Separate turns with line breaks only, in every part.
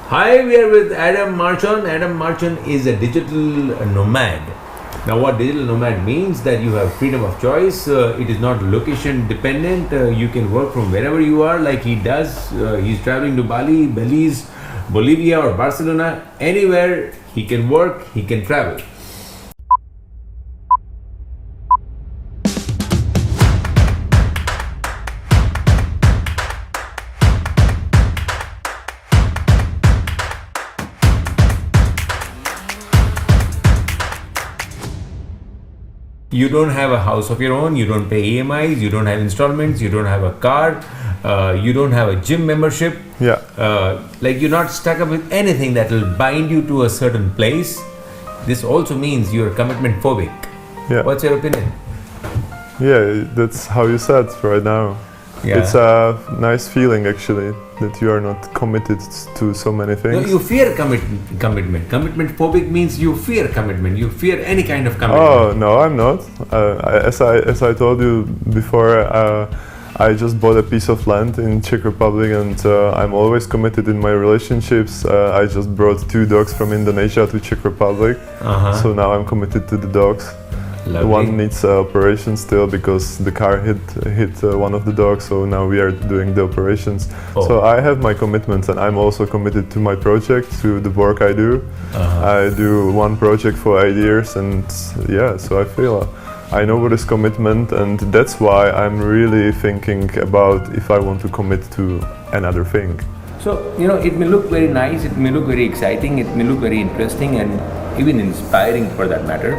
Hi, we are with Adam Marcon. Adam Marcon is a digital nomad. Now, what digital nomad means that you have freedom of choice. It is not location dependent. You can work from wherever you are, like he does. He's traveling to Bali, Belize, Bolivia, or Barcelona. Anywhere he can work, he can travel. You don't have a house of your own, you don't pay EMIs, you don't have installments, you don't have a car, you don't have a gym membership.
Yeah.
Like you're not stuck up with anything that will bind you to a certain place. This also means you're commitment phobic.
Yeah.
What's your opinion?
Yeah, that's how you said right now.
Yeah.
It's a nice feeling actually that you are not committed to so many
No,
things.
you fear commitment. Commitment phobic means you fear commitment. You fear any kind of commitment.
Oh no, I'm not. As I told you before, I just bought a piece of land in Czech Republic, and I'm always committed in my relationships. I just brought 2 dogs from Indonesia to Czech Republic, so now I'm committed to the dogs.
Lovely.
One needs operation still because the car hit one of the dogs, so now we are doing the operations.
Oh.
So I have my commitments, and I'm also committed to my project, to the work I do. I do one project for 8 years, and yeah, so I feel I know what is commitment, and that's why I'm really thinking about if I want to commit to another thing.
So, it may look very nice, it may look very exciting, it may look very interesting and even inspiring for that matter.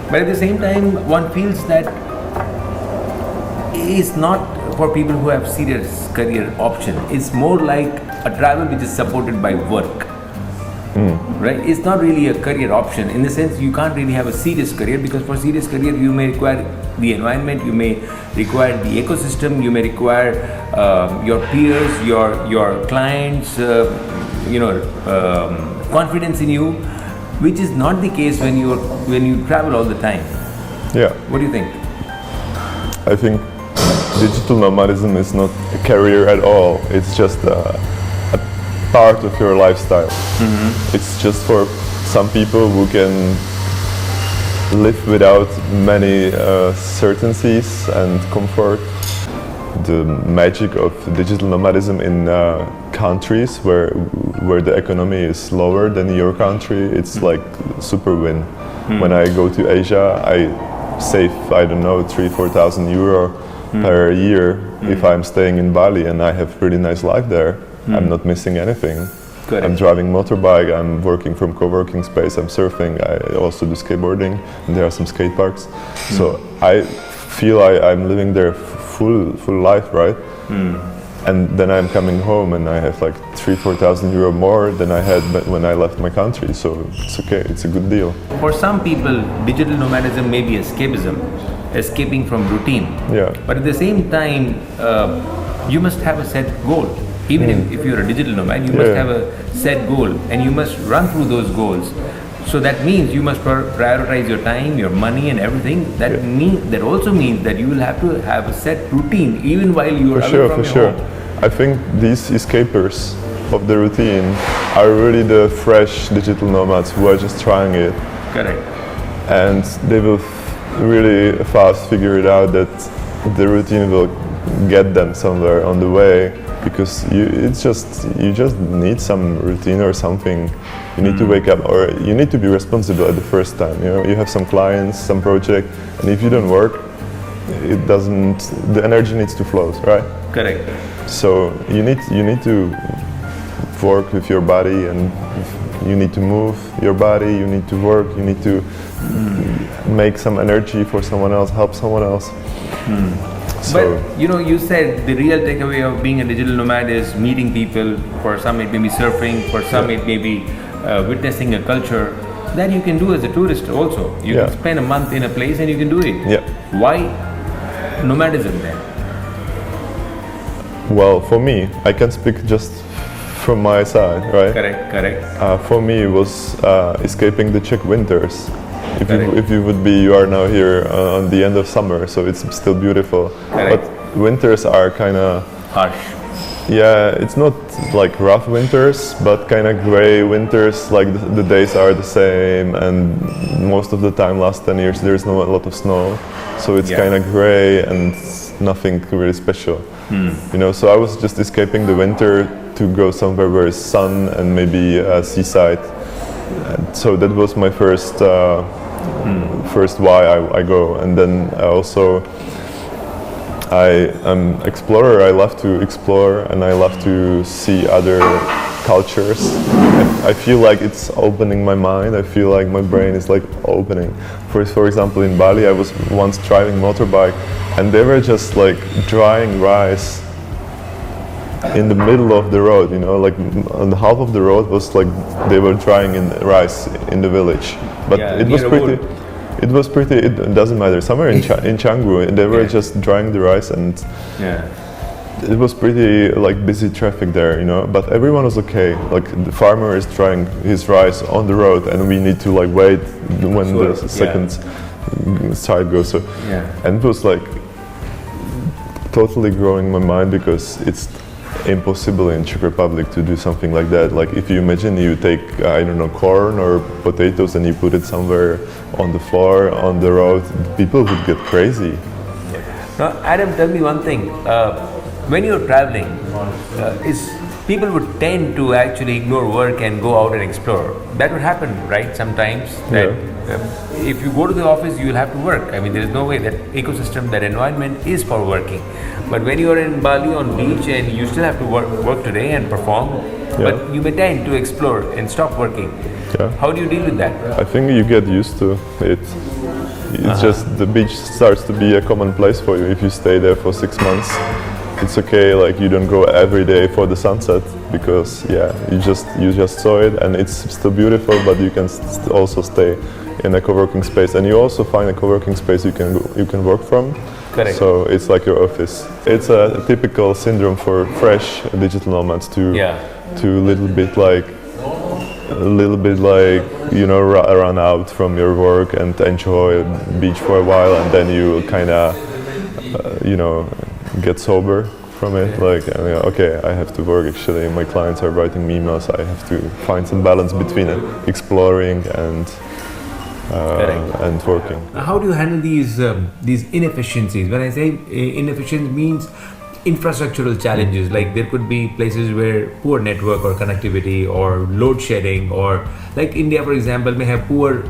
But at the same time, one feels that it's not for people who have serious career option. It's more like a travel which is supported by work. Right? It's not really a career option. In the sense, you can't really have a serious career, because for serious career you may require the environment, you may require the ecosystem, you may require your peers, your clients, confidence in you, which is not the case when you travel all the time.
Yeah.
What do you think?
I think digital nomadism is not a career at all. It's just a part of your lifestyle. It's just for some people who can live without many certainties and comfort. The magic of digital nomadism in countries where the economy is lower than your country, it's like super win. When I go to Asia, I save, I don't know, 3,000-4,000 euro per year if I'm staying in Bali, and I have pretty nice life there. I'm not missing anything.
Correct.
I'm driving motorbike, I'm working from co-working space, I'm surfing, I also do skateboarding, and there are some skate parks. So I feel I'm living there full life, right? And then I'm coming home and I have like 3,000-4,000 euro more than I had when I left my country, so it's okay, it's a good deal.
For some people, digital nomadism may be escapism, escaping from routine.
Yeah.
But at the same time, you must have a set goal. Even if you're a digital nomad, you must have a set goal, and you must run through those goals. So that means you must prioritize your time, your money, and everything. That also means that you will have to have a set routine even while you are away from your home.
I think these escapers of the routine are really the fresh digital nomads who are just trying it.
Correct.
And they will really fast figure it out that the routine will get them somewhere on the way, because you just need some routine or something. You need to wake up, or you need to be responsible at the first time. You have some clients, some project, and if you don't work, the energy needs to flow, right?
Correct.
So you need to work with your body, and you need to move your body, you need to work, you need to make some energy for someone else, help someone else. So,
but you said the real takeaway of being a digital nomad is meeting people. For some it may be surfing, for some it may be witnessing a culture that you can do as a tourist also. You can spend a month in a place and you can do it.
Yeah.
Why nomadism then?
Well, for me, I can speak just from my side, right?
Correct.
For me, it was escaping the Czech winters. If you are now here on the end of summer, so it's still beautiful.
Correct.
But winters are kind of
harsh.
Yeah, it's not like rough winters, but kind of gray winters. Like the days are the same, and most of the time, last 10 years, there's not a lot of snow, so it's kind of gray and nothing really special. You know, so I was just escaping the winter to go somewhere where is sun and maybe a seaside. And so that was my first why I go, and then I am explorer. I love to explore and I love to see other cultures. I feel like it's opening my mind. I feel like my brain is like opening. For example, in Bali, I was once driving motorbike, and they were just like drying rice in the middle of the road. You know, like on the half of the road was like they were drying in rice in the village. But it was pretty. It was pretty. It doesn't matter. Somewhere in Canggu, they were just drying the rice, and it was pretty like busy traffic there, you know. But everyone was okay. Like the farmer is drying his rice on the road, and we need to like wait when the second side goes. So, and it was like totally growing my mind, because it's impossible in Czech Republic to do something like that. Like if you imagine you take, I don't know, corn or potatoes and you put it somewhere on the floor, on the road, people would get crazy.
Now, Adam, tell me one thing. When you're traveling, people would tend to actually ignore work and go out and explore. That would happen, right? Sometimes. That, if you go to the office, you will have to work. I mean, there is no way. That ecosystem, that environment is for working. But when you are in Bali on beach and you still have to work today and perform, but you may tend to explore and stop working. How do you deal with that?
I think you get used to it. It's just the beach starts to be a common place for you if you stay there for 6 months. It's okay, like you don't go every day for the sunset, because you just saw it and it's still beautiful, but you can also stay in a co-working space, and you also find a co-working space you can work from.
Correct.
So it's like your office. It's a typical syndrome for fresh digital nomads to little bit like you know, run out from your work and enjoy beach for a while, and then you kind of you know, get sober from it. Like, okay, I have to work. Actually, my clients are writing me emails. I have to find some balance between exploring and working.
How do you handle these inefficiencies? When I say inefficient, means infrastructural challenges. Like there could be places where poor network or connectivity or load shedding, or like India, for example, may have poor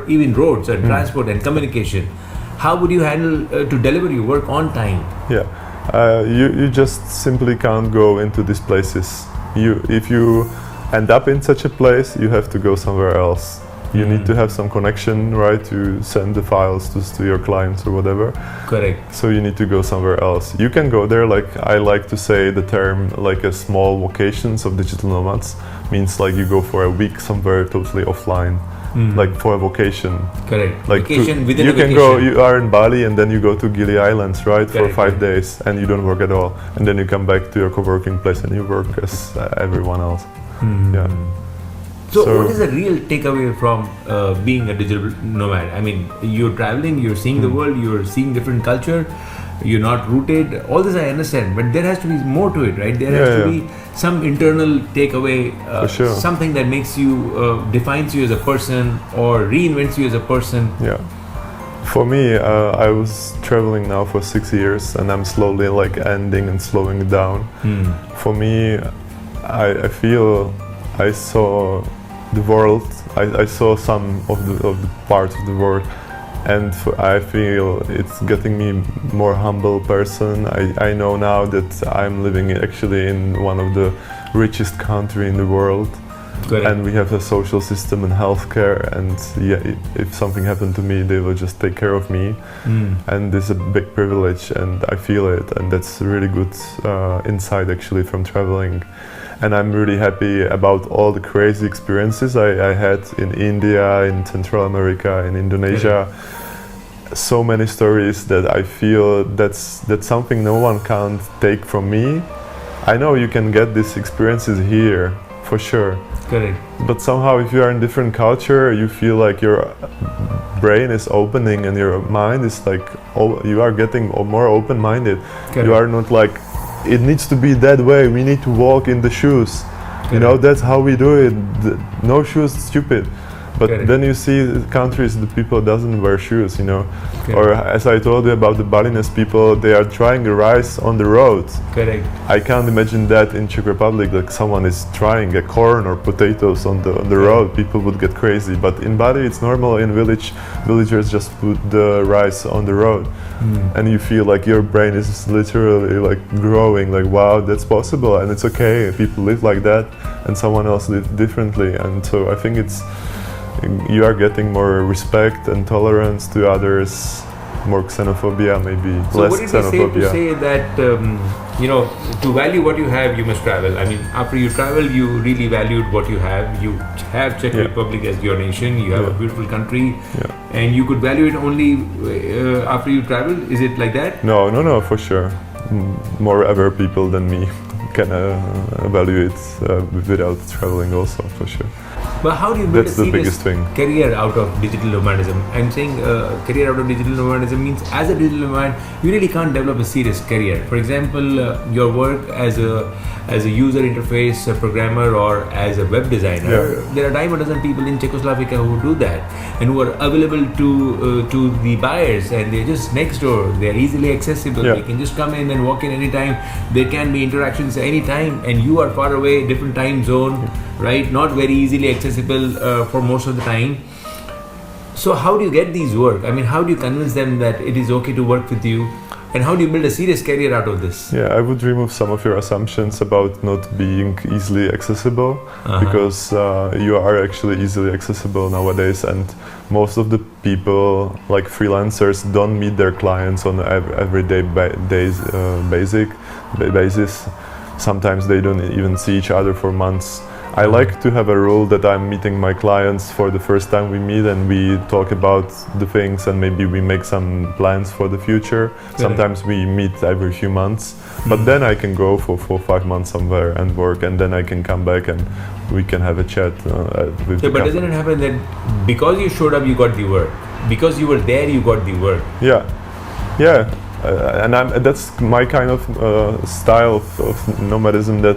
even roads and transport and communication. How would you handle to deliver your work on time?
You just simply can't go into these places. If you end up in such a place, you have to go somewhere else. You need to have some connection, right, to send the files to your clients or whatever.
Correct.
So you need to go somewhere else. You can go there, like I like to say the term, like a small vacations of digital nomads, means like you go for a week somewhere totally offline. Like for a vacation.
Correct.
Like
vacation within
you
a
can
vacation.
go. You are in Bali and then you go to Gili Islands, right, for
Correct.
5 days, and you don't work at all. And then you come back to your co-working place and you work as everyone else.
So what is the real takeaway from being a digital nomad? I mean, you're traveling, you're seeing the world, you're seeing different culture, you're not rooted. All this I understand, but there has to be more to it, right? There has to be some internal takeaway, something that makes you, defines you as a person or reinvents you as a person.
For me, I was traveling now for 6 years, and I'm slowly like ending and slowing down. For me, I feel I saw the world. I saw some of the parts of the world, and I feel it's getting me more humble person. I know now that I'm living actually in one of the richest country in the world.
Correct.
And we have a social system and healthcare, and if something happened to me, they will just take care of me. And this is a big privilege, and I feel it, and that's really good insight actually from traveling. And I'm really happy about all the crazy experiences I had in India, in Central America, in Indonesia. So many stories that I feel that's something no one can take from me. I know you can get these experiences here, for sure.
Correct.
But somehow if you are in different culture, you feel like your brain is opening and your mind is like, you are getting more open-minded.
Correct.
You are not like it needs to be that way. We need to walk in the shoes. You know, that's how we do it. No shoes, stupid. But then you see countries, the people doesn't wear shoes, you know. Or as I told you about the Balinese people, they are trying rice on the road.
Correct.
I can't imagine that in Czech Republic, like someone is trying a corn or potatoes on the road. People would get crazy. But in Bali, it's normal. In villagers just put the rice on the road, and you feel like your brain is literally like growing. Like, wow, that's possible, and it's okay. People live like that, and someone else live differently. And so I think you are getting more respect and tolerance to others, more xenophobia, maybe less xenophobia.
So what did you say to say that, you know, to value what you have, you must travel? I mean, after you travel, you really valued what you have. You have Czech Republic as your nation, you have a beautiful country, and you could value it only after you travel? Is it like that?
No, for sure. More aware people than me can value it without traveling also, for sure.
But how do you build
That's
a
the biggest
serious
thing.
career out of digital nomadism? I'm saying career out of digital nomadism means as a digital nomad, you really can't develop a serious career. For example, your work as a user interface programmer or as a web designer, there are dime a dozen people in Czechoslovakia who do that and who are available to the buyers, and they're just next door. They're easily accessible. They can just come in and walk in anytime. There can be interactions anytime, and you are far away, different time zone, right? Not very easily accessible for most of the time. So how do you get these work? I mean, how do you convince them that it is okay to work with you? And how do you build a serious career out of this?
Yeah, I would remove some of your assumptions about not being easily accessible, because you are actually easily accessible nowadays, and most of the people, like freelancers, don't meet their clients on an everyday basis. Sometimes they don't even see each other for months. I like to have a rule that I'm meeting my clients for the first time we meet, and we talk about the things, and maybe we make some plans for the future. Sometimes we meet every few months, but then I can go for 4 or 5 months somewhere and work, and then I can come back and we can have a chat with the
but doesn't it happen that because you showed up, you got the work? Because you were there, you got the work?
Yeah. And that's my kind of style of nomadism, that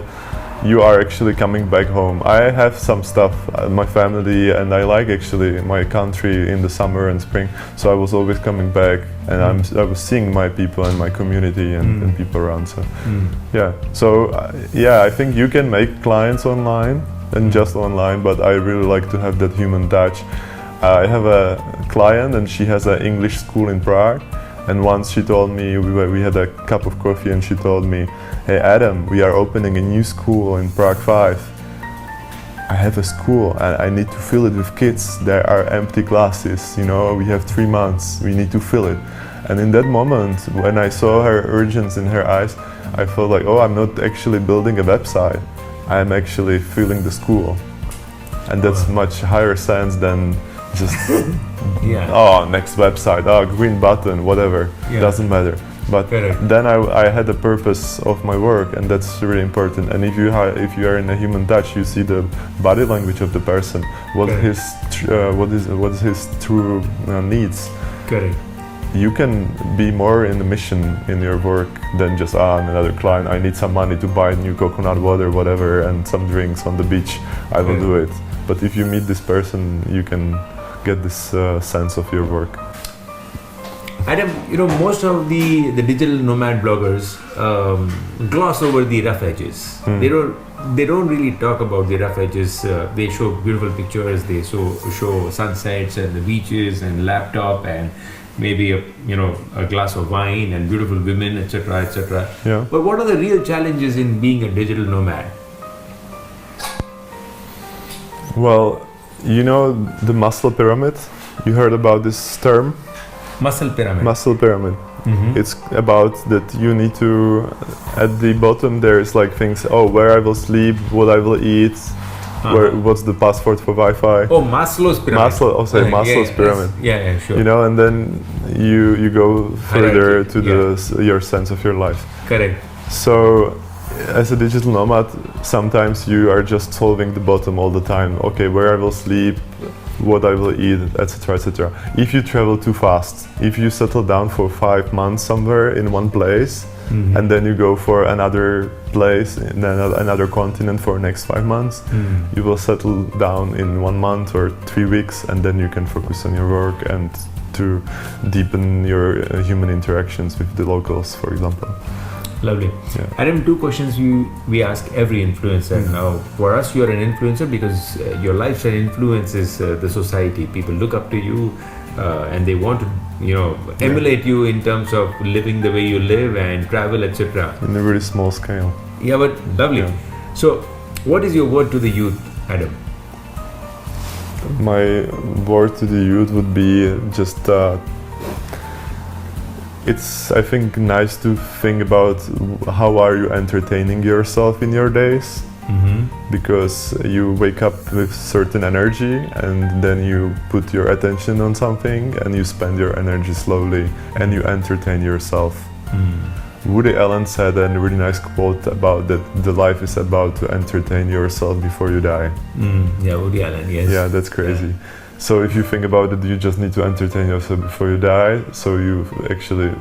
you are actually coming back home. I have some stuff, my family, and I like actually my country in the summer and spring. So I was always coming back, and I was seeing my people and my community and people around. So I think you can make clients online and just online, but I really like to have that human touch. I have a client, and she has an English school in Prague. And once she told me, we had a cup of coffee, and she told me, "Hey Adam, we are opening a new school in Prague 5. I have a school and I need to fill it with kids. There are empty classes, you know, we have 3 months, we need to fill it." And in that moment, when I saw her urgency in her eyes, I felt like, oh, I'm not actually building a website, I'm actually filling the school. And that's much higher sense than just next website, green button, whatever, doesn't matter. But then I had a purpose of my work, and that's really important. And if you are in a human touch, you see the body language of the person, what is his true needs.
Correct.
You can be more in the mission in your work than just another client. I need some money to buy new coconut water, whatever, and some drinks on the beach. I will do it. But if you meet this person, you can get this sense of your work.
Adam, you know, most of the digital nomad bloggers gloss over the rough edges. They don't really talk about the rough edges. They show beautiful pictures. They show sunsets and the beaches and laptop and maybe a glass of wine and beautiful women, etc., etc.
Yeah.
But what are the real challenges in being a digital nomad?
Well, you know the Maslow pyramid? You heard about this term?
Muscle pyramid.
Muscle pyramid. It's about that you need to, at the bottom there is like things, where I will sleep, what I will eat, what's the password for Wi-Fi.
Oh, Maslow's pyramid.
Maslow's pyramid.
Yeah, sure.
You know, and then you go further to your sense of your life.
Correct.
So, as a digital nomad, sometimes you are just solving the bottom all the time. Okay, where I will sleep, what I will eat, etc., etc. If you travel too fast, if you settle down for 5 months somewhere in one place, and then you go for another place in another continent for next 5 months. You will settle down in 1 month or 3 weeks, and then you can focus on your work and to deepen your human interactions with the locals, for example.
Lovely.
Yeah.
Adam, 2 questions we ask every influencer. Now, for us, you're an influencer because your lifestyle influences the society. People look up to you and they want to, emulate you in terms of living the way you live and travel, etc.
In a really small scale.
Yeah, but lovely.
Yeah.
So, what is your word to the youth, Adam?
My word to the youth would be just it's, I think, nice to think about how are you entertaining yourself in your days, because you wake up with certain energy and then you put your attention on something and you spend your energy slowly and you entertain yourself. Woody Allen said a really nice quote about that the life is about to entertain yourself before you die.
Yeah, Woody Allen, yes.
Yeah, that's crazy. Yeah. So if you think about it, you just need to entertain yourself before you die. So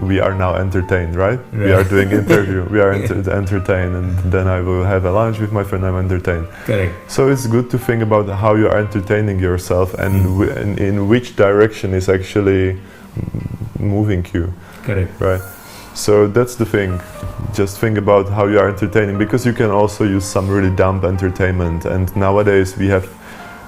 we are now entertained, right? We are doing interview, we are entertained, and then I will have a lunch with my friend, I'm entertained.
Correct.
So it's good to think about how you are entertaining yourself and in which direction is actually moving you.
Correct.
Right? So that's the thing. Just think about how you are entertaining, because you can also use some really dumb entertainment, and nowadays we have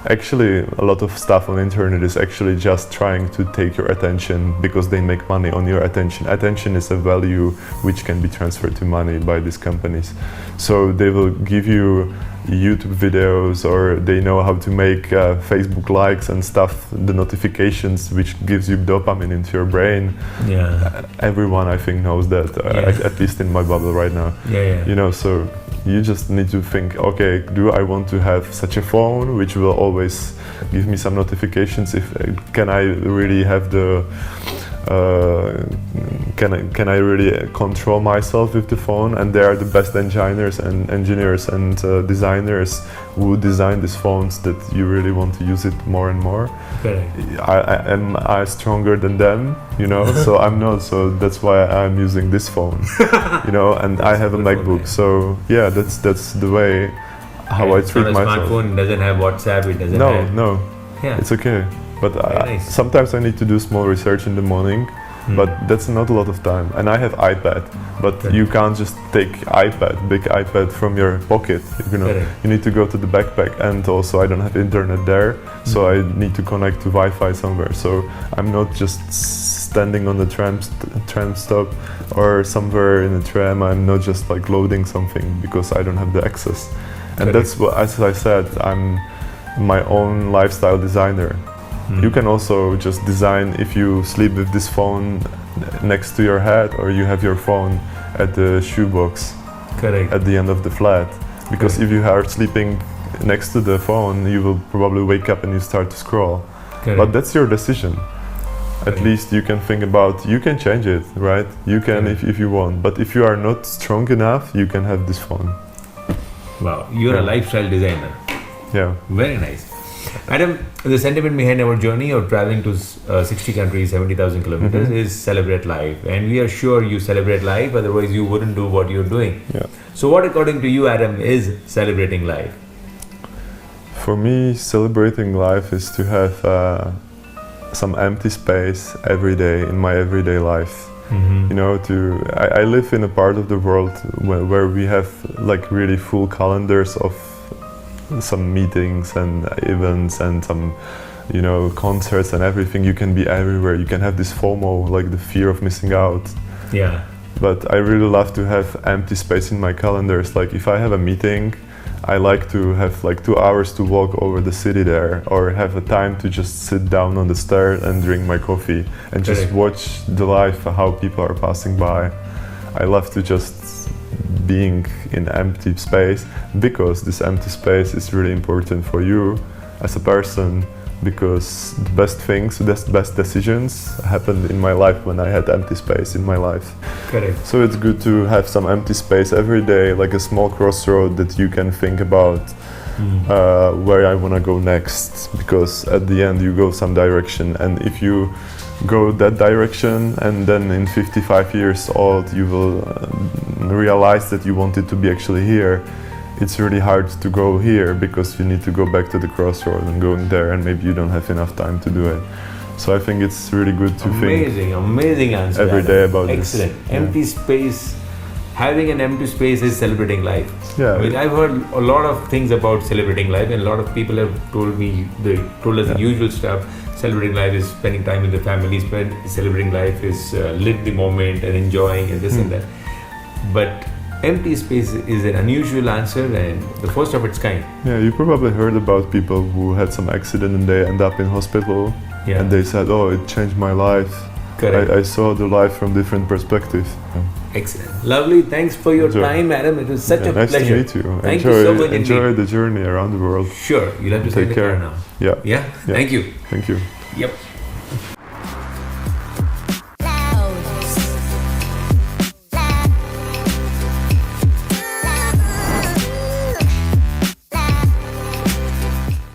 actually a lot of stuff on internet is actually just trying to take your attention because they make money on your attention. Attention is a value which can be transferred to money by these companies. So they will give you YouTube videos, or they know how to make Facebook likes and stuff, the notifications, which gives you dopamine into your brain.
Yeah.
Everyone, I think, knows that, at least in my bubble right now.
Yeah.
So you just need to think, okay, do I want to have such a phone which will always give me some notifications? Can I really have the can I really control myself with the phone? And they are the best engineers and designers who design these phones that you really want to use it more and more. Am I stronger than them? So I'm not. So that's why I'm using this phone. And I have a MacBook. So yeah, that's the way how I treat myself.
The smartphone doesn't have WhatsApp. It doesn't have.
No.
Yeah.
It's okay. But
nice.
Sometimes I need to do small research in the morning, but that's not a lot of time. And I have iPad, but you can't just take big iPad from your pocket. You need to go to the backpack, and also I don't have internet there, so I need to connect to Wi-Fi somewhere. So I'm not just standing on the tram stop or somewhere in a tram. I'm not just like loading something because I don't have the access. And that's what, as I said, I'm my own lifestyle designer. You can also just design if you sleep with this phone next to your head, or you have your phone at the shoebox at the end of the flat. Because if you are sleeping next to the phone, you will probably wake up and you start to scroll. But that's your decision. At least you can think about, you can change it, right? You can if you want. But if you are not strong enough, you can have this phone.
Wow, you're a lifestyle designer.
Yeah.
Very nice. Adam, the sentiment behind our journey of traveling to 60 countries, 70,000 kilometers is celebrate life. And we are sure you celebrate life, otherwise you wouldn't do what you're doing.
Yeah.
So what, according to you, Adam, is celebrating life?
For me, celebrating life is to have some empty space every day in my everyday life. I live in a part of the world where we have like really full calendars of some meetings and events and some concerts and everything. You can be everywhere. You can have this FOMO, like the fear of missing out.
Yeah.
But I really love to have empty space in my calendars. Like if I have a meeting, I like to have like 2 hours to walk over the city there, or have a time to just sit down on the stairs and drink my coffee and just watch the life, how people are passing by. I love to just being in empty space, because this empty space is really important for you as a person, because the best things, the best decisions happened in my life when I had empty space in my life.
Correct.
So it's good to have some empty space every day, like a small crossroad that you can think about where I want to go next, because at the end you go some direction, and if you go that direction and then in 55 years old you will realize that you wanted to be actually here, it's really hard to go here because you need to go back to the crossroad and going there, and maybe you don't have enough time to do it. So I think it's really good to
Amazing answer.
every day about
Excellent.
this.
Empty space. Having an empty space is celebrating life.
Yeah.
I mean, I've heard a lot of things about celebrating life, and a lot of people have told us the usual stuff. Celebrating life is spending time with the family. Celebrating life is live the moment and enjoying and this and that. But empty space is an unusual answer and the first of its kind.
Yeah, you probably heard about people who had some accident and they end up in hospital, and they said, "Oh, it changed my life.
Correct.
I saw the life from different perspectives."
Excellent. Lovely. Thanks for your time, Adam. It was such a
nice
pleasure.
Nice to meet you.
Thank you so much.
Enjoy the journey around the world.
Sure. You'll have to
Take
take
care
care now.
Yeah.
Yeah? Thank you.
Thank you.
Yep.